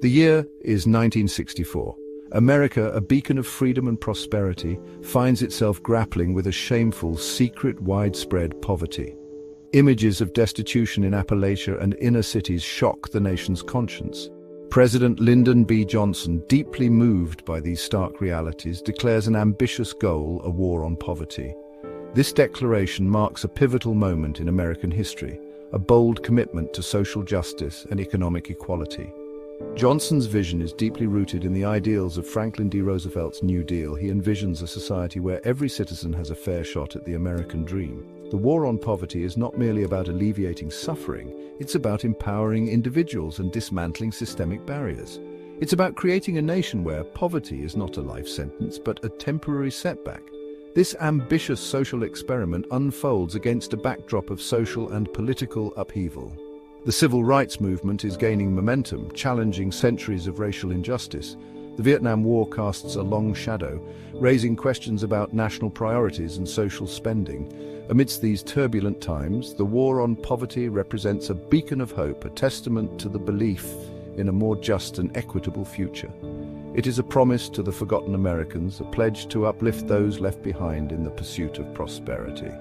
The year is 1964. America, a beacon of freedom and prosperity, finds itself grappling with a shameful, secret, widespread poverty. Images of destitution in Appalachia and inner cities shock the nation's conscience. President Lyndon B. Johnson, deeply moved by these stark realities, declares an ambitious goal: a war on poverty. This declaration marks a pivotal moment in American history, a bold commitment to social justice and economic equality. Johnson's vision is deeply rooted in the ideals of Franklin D. Roosevelt's New Deal. He envisions a society where every citizen has a fair shot at the American dream. The war on poverty is not merely about alleviating suffering, it's about empowering individuals and dismantling systemic barriers. It's about creating a nation where poverty is not a life sentence, but a temporary setback. This ambitious social experiment unfolds against a backdrop of social and political upheaval. The civil rights movement is gaining momentum, challenging centuries of racial injustice. The Vietnam War casts a long shadow, raising questions about national priorities and social spending. Amidst these turbulent times, the war on poverty represents a beacon of hope, a testament to the belief in a more just and equitable future. It is a promise to the forgotten Americans, a pledge to uplift those left behind in the pursuit of prosperity.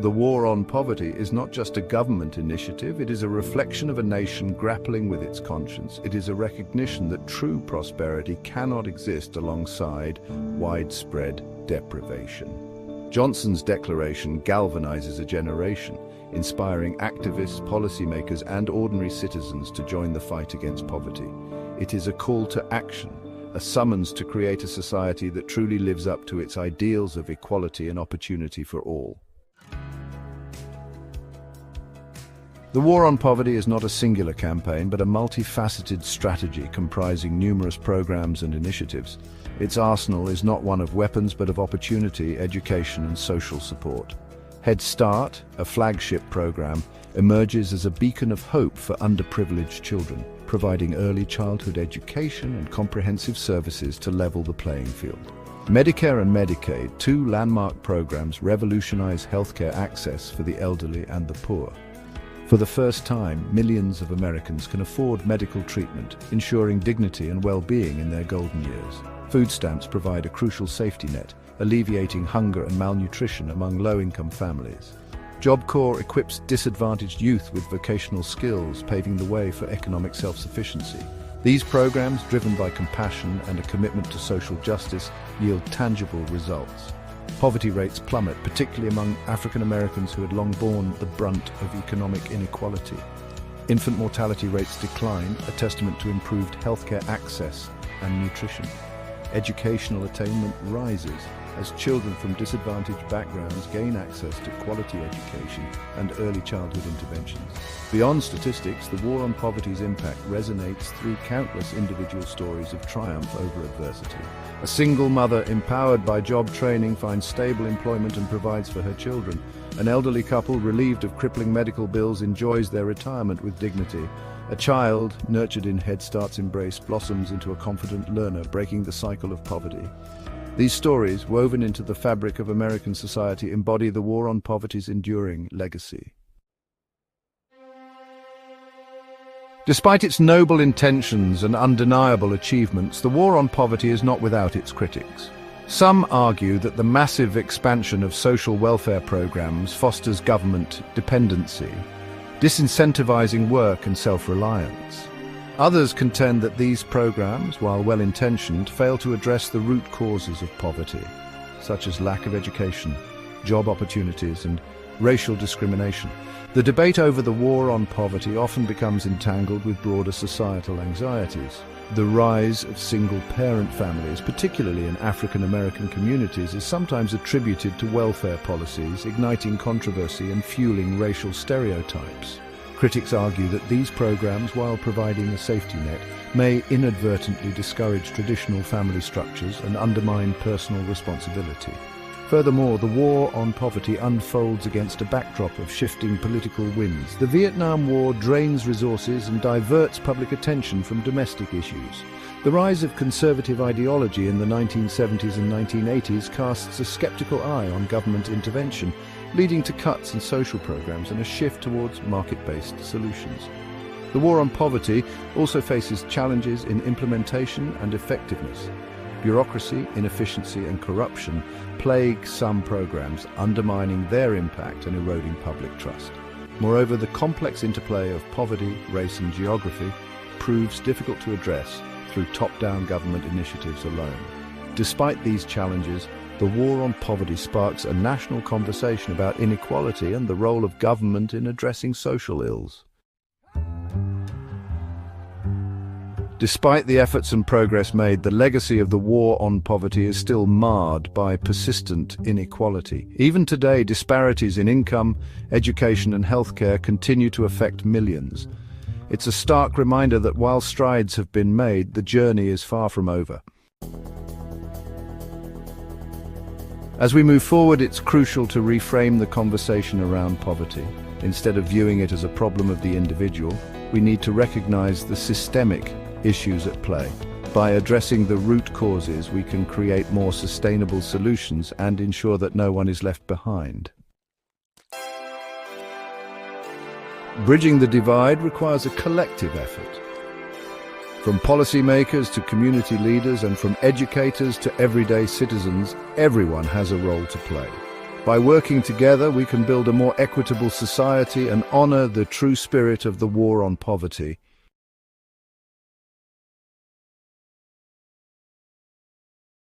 The war on poverty is not just a government initiative, it is a reflection of a nation grappling with its conscience. It is a recognition that true prosperity cannot exist alongside widespread deprivation. Johnson's declaration galvanizes a generation, inspiring activists, policymakers, and ordinary citizens to join the fight against poverty. It is a call to action, a summons to create a society that truly lives up to its ideals of equality and opportunity for all. The war on poverty is not a singular campaign, but a multifaceted strategy comprising numerous programs and initiatives. Its arsenal is not one of weapons, but of opportunity, education, and social support. Head Start, a flagship program, emerges as a beacon of hope for underprivileged children, providing early childhood education and comprehensive services to level the playing field. Medicare and Medicaid, two landmark programs, revolutionize healthcare access for the elderly and the poor. For the first time, millions of Americans can afford medical treatment, ensuring dignity and well-being in their golden years. Food stamps provide a crucial safety net, alleviating hunger and malnutrition among low-income families. Job Corps equips disadvantaged youth with vocational skills, paving the way for economic self-sufficiency. These programs, driven by compassion and a commitment to social justice, yield tangible results. Poverty rates plummet, particularly among African Americans who had long borne the brunt of economic inequality. Infant mortality rates decline, a testament to improved healthcare access and nutrition. Educational attainment rises as children from disadvantaged backgrounds gain access to quality education and early childhood interventions. Beyond statistics, the war on poverty's impact resonates through countless individual stories of triumph over adversity. A single mother, empowered by job training, finds stable employment and provides for her children. An elderly couple, relieved of crippling medical bills, enjoys their retirement with dignity. A child, nurtured in Head Start's embrace, blossoms into a confident learner, breaking the cycle of poverty. These stories, woven into the fabric of American society, embody the war on poverty's enduring legacy. Despite its noble intentions and undeniable achievements, the war on poverty is not without its critics. Some argue that the massive expansion of social welfare programs fosters government dependency, disincentivizing work and self-reliance. Others contend that these programs, while well-intentioned, fail to address the root causes of poverty, such as lack of education, job opportunities, and racial discrimination. The debate over the war on poverty often becomes entangled with broader societal anxieties. The rise of single-parent families, particularly in African American communities, is sometimes attributed to welfare policies, igniting controversy and fueling racial stereotypes. Critics argue that these programs, while providing a safety net, may inadvertently discourage traditional family structures and undermine personal responsibility. Furthermore, the war on poverty unfolds against a backdrop of shifting political winds. The Vietnam War drains resources and diverts public attention from domestic issues. The rise of conservative ideology in the 1970s and 1980s casts a skeptical eye on government intervention, leading to cuts in social programs and a shift towards market-based solutions. The war on poverty also faces challenges in implementation and effectiveness. Bureaucracy, inefficiency and corruption plague some programs, undermining their impact and eroding public trust. Moreover, the complex interplay of poverty, race and geography proves difficult to address through top-down government initiatives alone. Despite these challenges, the war on poverty sparks a national conversation about inequality and the role of government in addressing social ills. Despite the efforts and progress made, the legacy of the war on poverty is still marred by persistent inequality. Even today, disparities in income, education and healthcare continue to affect millions. It's a stark reminder that while strides have been made, the journey is far from over. As we move forward, it's crucial to reframe the conversation around poverty. Instead of viewing it as a problem of the individual, we need to recognize the systemic issues at play. By addressing the root causes, we can create more sustainable solutions and ensure that no one is left behind. Bridging the divide requires a collective effort. From policymakers to community leaders and from educators to everyday citizens, everyone has a role to play. By working together, we can build a more equitable society and honor the true spirit of the war on poverty.